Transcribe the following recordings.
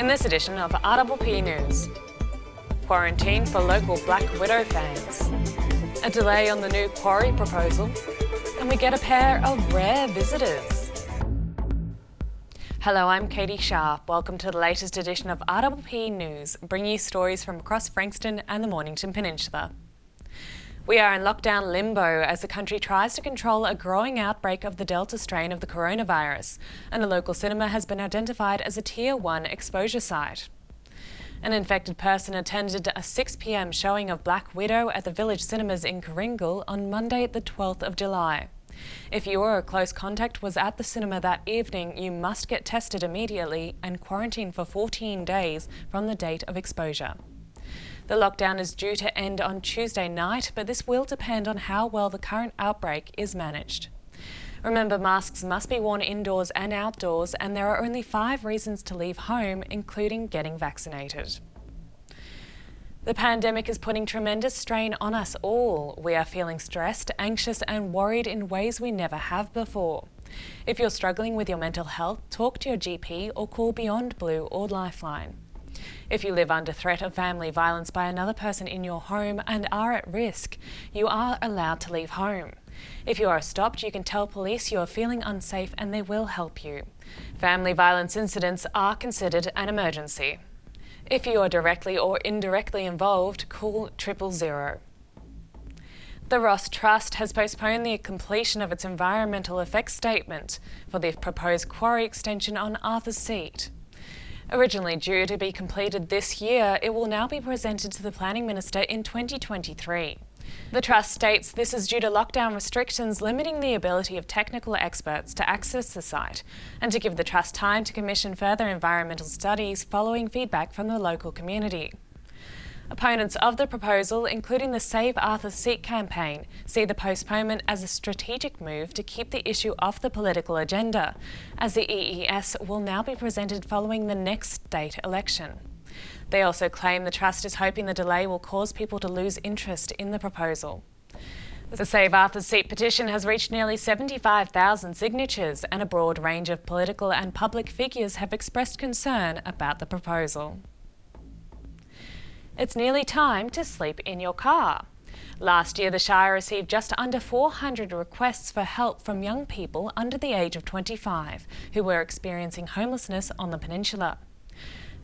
In this edition of RPPV News, quarantine for local Black Widow fans, a delay on the new Quarry proposal, and we get a pair of rare visitors. Hello, I'm Catie Sharp. Welcome to the latest edition of RPPV News, bringing you stories from across Frankston and the Mornington Peninsula. We are in lockdown limbo as the country tries to control a growing outbreak of the Delta strain of the coronavirus, and a local cinema has been identified as a Tier 1 exposure site. An infected person attended a 6 p.m. showing of Black Widow at the Village Cinemas in Coringal on Monday, the 12th of July. If you or a close contact was at the cinema that evening, you must get tested immediately and quarantine for 14 days from the date of exposure. The lockdown is due to end on Tuesday night, but this will depend on how well the current outbreak is managed. Remember, masks must be worn indoors and outdoors, and there are only 5 reasons to leave home, including getting vaccinated. The pandemic is putting tremendous strain on us all. We are feeling stressed, anxious and worried in ways we never have before. If you're struggling with your mental health, talk to your GP or call Beyond Blue or Lifeline. If you live under threat of family violence by another person in your home and are at risk, you are allowed to leave home. If you are stopped, you can tell police you are feeling unsafe and they will help you. Family violence incidents are considered an emergency. If you are directly or indirectly involved, call 000. The Ross Trust has postponed the completion of its environmental effects statement for the proposed quarry extension on Arthur's Seat. Originally due to be completed this year, it will now be presented to the Planning Minister in 2023. The Trust states this is due to lockdown restrictions limiting the ability of technical experts to access the site, and to give the Trust time to commission further environmental studies following feedback from the local community. Opponents of the proposal, including the Save Arthur's Seat campaign, see the postponement as a strategic move to keep the issue off the political agenda, as the EES will now be presented following the next state election. They also claim the Trust is hoping the delay will cause people to lose interest in the proposal. The Save Arthur's Seat petition has reached nearly 75,000 signatures, and a broad range of political and public figures have expressed concern about the proposal. It's nearly time to sleep in your car. Last year, the Shire received just under 400 requests for help from young people under the age of 25 who were experiencing homelessness on the peninsula.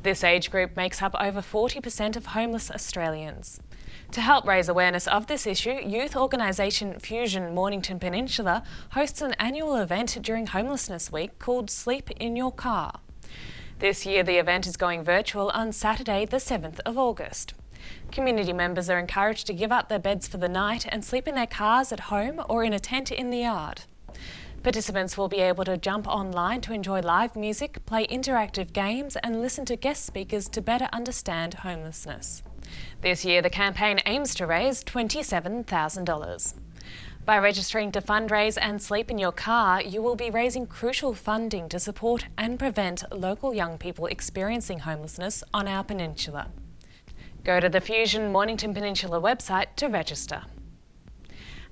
This age group makes up over 40% of homeless Australians. To help raise awareness of this issue, youth organisation Fusion Mornington Peninsula hosts an annual event during Homelessness Week called Sleep in Your Car. This year, the event is going virtual on Saturday, the 7th of August. Community members are encouraged to give up their beds for the night and sleep in their cars at home or in a tent in the yard. Participants will be able to jump online to enjoy live music, play interactive games and listen to guest speakers to better understand homelessness. This year, the campaign aims to raise $27,000. By registering to fundraise and sleep in your car, you will be raising crucial funding to support and prevent local young people experiencing homelessness on our peninsula. Go to the Fusion Mornington Peninsula website to register.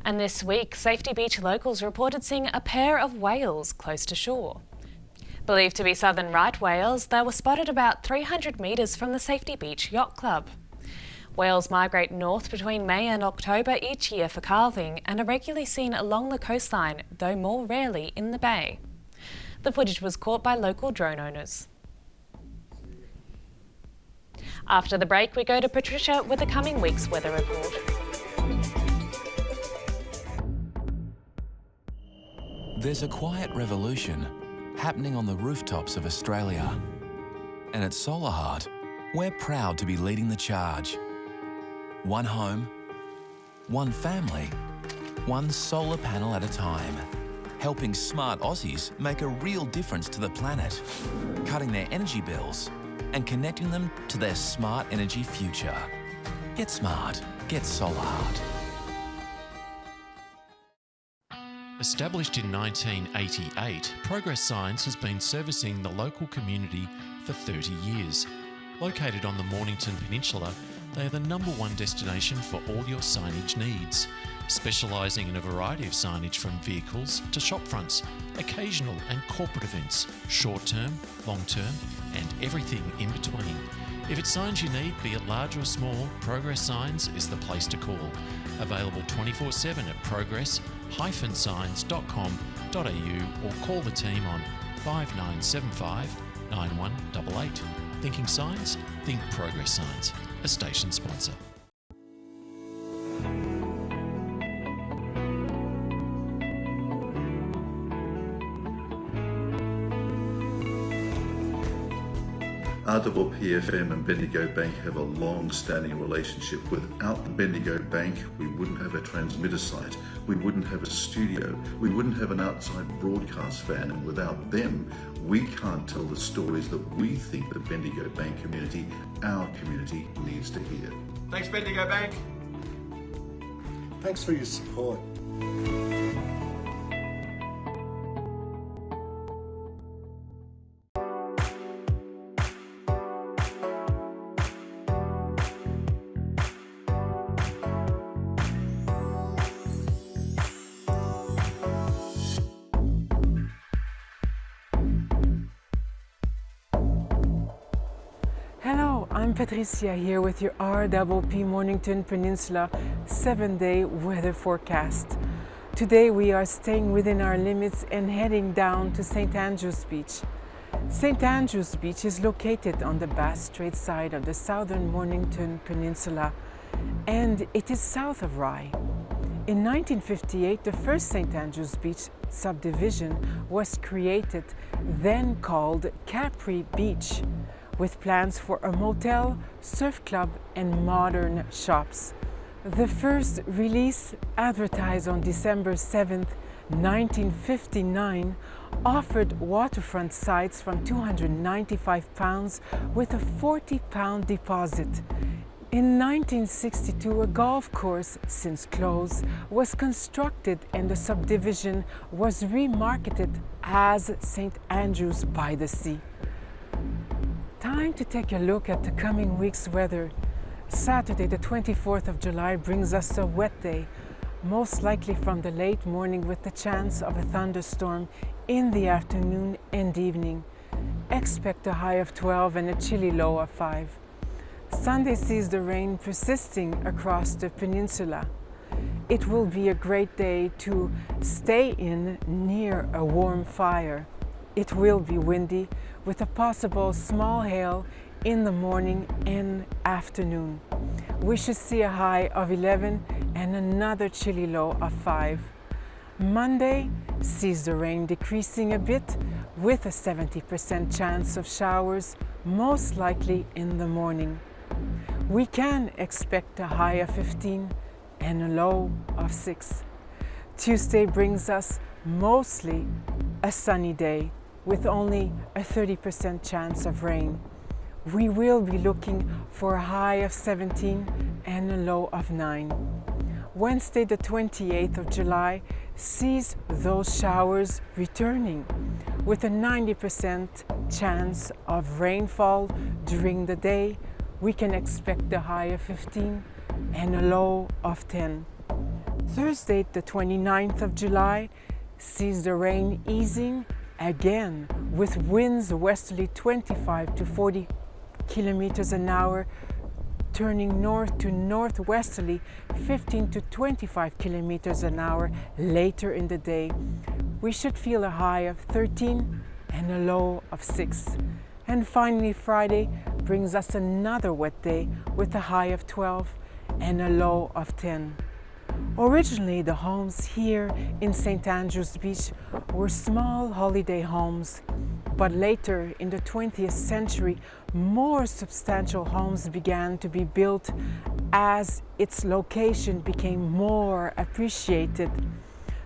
And this week, Safety Beach locals reported seeing a pair of whales close to shore. Believed to be southern right whales, they were spotted about 300 metres from the Safety Beach Yacht Club. Whales migrate north between May and October each year for calving and are regularly seen along the coastline, though more rarely in the bay. The footage was caught by local drone owners. After the break, we go to Patricia with the coming week's weather report. There's a quiet revolution happening on the rooftops of Australia. And at Solar Heart, we're proud to be leading the charge. One home, one family, one solar panel at a time, helping smart Aussies make a real difference to the planet, cutting their energy bills and connecting them to their smart energy future. Get smart, get Solar Heart. Established in 1988, Progress Science has been servicing the local community for 30 years. Located on the Mornington Peninsula, they are the #1 destination for all your signage needs, specialising in a variety of signage from vehicles to shop fronts, occasional and corporate events, short-term, long-term and everything in between. If it's signs you need, be it large or small, Progress Signs is the place to call. Available 24/7 at progress-signs.com.au or call the team on 5975 9188. Thinking signs? Think Progress Signs, a station sponsor. RPPV and Bendigo Bank have a long-standing relationship. Without the Bendigo Bank, we wouldn't have a transmitter site, we wouldn't have a studio, we wouldn't have an outside broadcast van, and without them, we can't tell the stories that we think the Bendigo Bank community, our community, needs to hear. Thanks, Bendigo Bank. Thanks for your support. Hello, I'm Patricia here with your RPPV Mornington Peninsula 7-day weather forecast. Today we are staying within our limits and heading down to St. Andrews Beach. St. Andrews Beach is located on the Bass Strait side of the southern Mornington Peninsula, and it is south of Rye. In 1958, the first St. Andrews Beach subdivision was created, then called Quarry Beach, with plans for a motel, surf club and modern shops. The first release, advertised on December 7, 1959, offered waterfront sites from £295 with a £40 deposit. In 1962, a golf course, since closed, was constructed and the subdivision was remarketed as St. Andrews by the Sea. Time to take a look at the coming week's weather. Saturday, the 24th of July, brings us a wet day, most likely from the late morning with the chance of a thunderstorm in the afternoon and evening. Expect a high of 12 and a chilly low of 5. Sunday sees the rain persisting across the peninsula. It will be a great day to stay in near a warm fire. It will be windy with a possible small hail in the morning and afternoon. We should see a high of 11 and another chilly low of 5. Monday sees the rain decreasing a bit with a 70% chance of showers, most likely in the morning. We can expect a high of 15 and a low of 6. Tuesday brings us mostly a sunny day with only a 30% chance of rain. We will be looking for a high of 17 and a low of 9. Wednesday, the 28th of July, sees those showers returning with a 90% chance of rainfall during the day. We can expect a high of 15 and a low of 10. Thursday, the 29th of July, sees the rain easing again with winds westerly 25 to 40 kilometers an hour, turning north to northwesterly 15 to 25 kilometers an hour later in the day. We should feel a high of 13 and a low of 6. And finally, Friday brings us another wet day with a high of 12 and a low of 10. Originally, the homes here in St. Andrews Beach were small holiday homes, but later in the 20th century, more substantial homes began to be built as its location became more appreciated.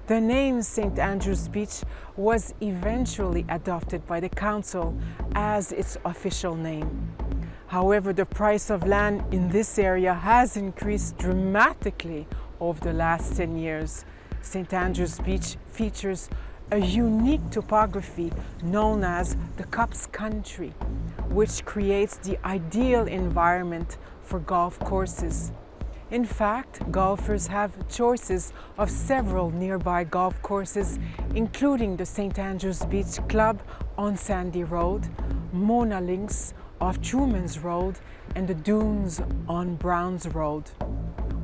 The name St. Andrews Beach was eventually adopted by the council as its official name. However, the price of land in this area has increased dramatically over the last 10 years. St. Andrews Beach features a unique topography known as the Cups Country, which creates the ideal environment for golf courses. In fact, golfers have choices of several nearby golf courses, including the St. Andrews Beach Club on Sandy Road, Mona Links off Truman's Road, and the Dunes on Browns Road.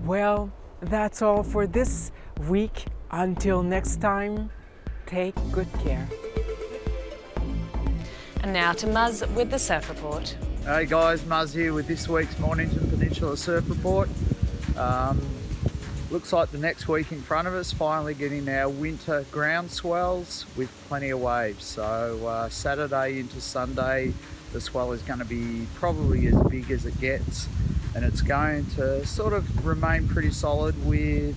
Well, that's all for this week. Until next time, take good care. And now to Muzz with the Surf Report. Hey guys, Muzz here with this week's Mornington Peninsula Surf Report. Looks like the next week in front of us, finally getting our winter ground swells with plenty of waves. So Saturday into Sunday, the swell is going to be probably as big as it gets, and it's going to sort of remain pretty solid with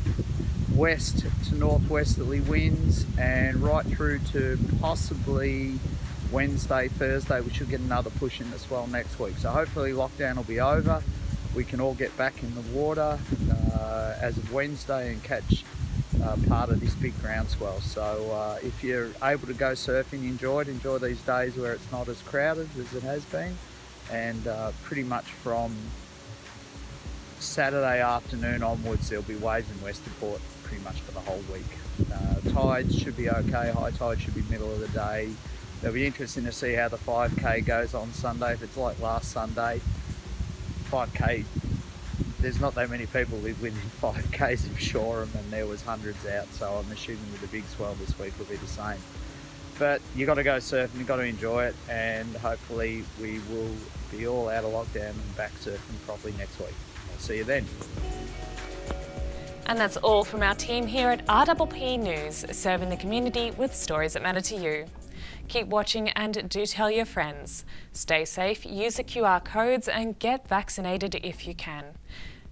west to northwesterly winds, and right through to possibly Wednesday, Thursday, we should get another push in the swell next week. So hopefully lockdown will be over. We can all get back in the water as of Wednesday and catch part of this big ground swell. So if you're able to go surfing, enjoy these days where it's not as crowded as it has been. And pretty much from Saturday afternoon onwards, there'll be waves in Western Port pretty much for the whole week. Tides should be okay, high tide should be middle of the day. It'll be interesting to see how the 5K goes on Sunday. If it's like last Sunday, 5K, there's not that many people live within 5Ks of Shoreham, and there was hundreds out, so I'm assuming with the big swell this week will be the same. But you got to go surfing, you got to enjoy it, and hopefully we will be all out of lockdown and back surfing properly next week. I'll see you then. And that's all from our team here at RPPV News, serving the community with stories that matter to you. Keep watching and do tell your friends. Stay safe, use the QR codes and get vaccinated if you can.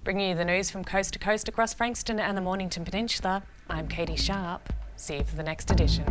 Bringing you the news from coast to coast across Frankston and the Mornington Peninsula, I'm Catie Sharp. See you for the next edition.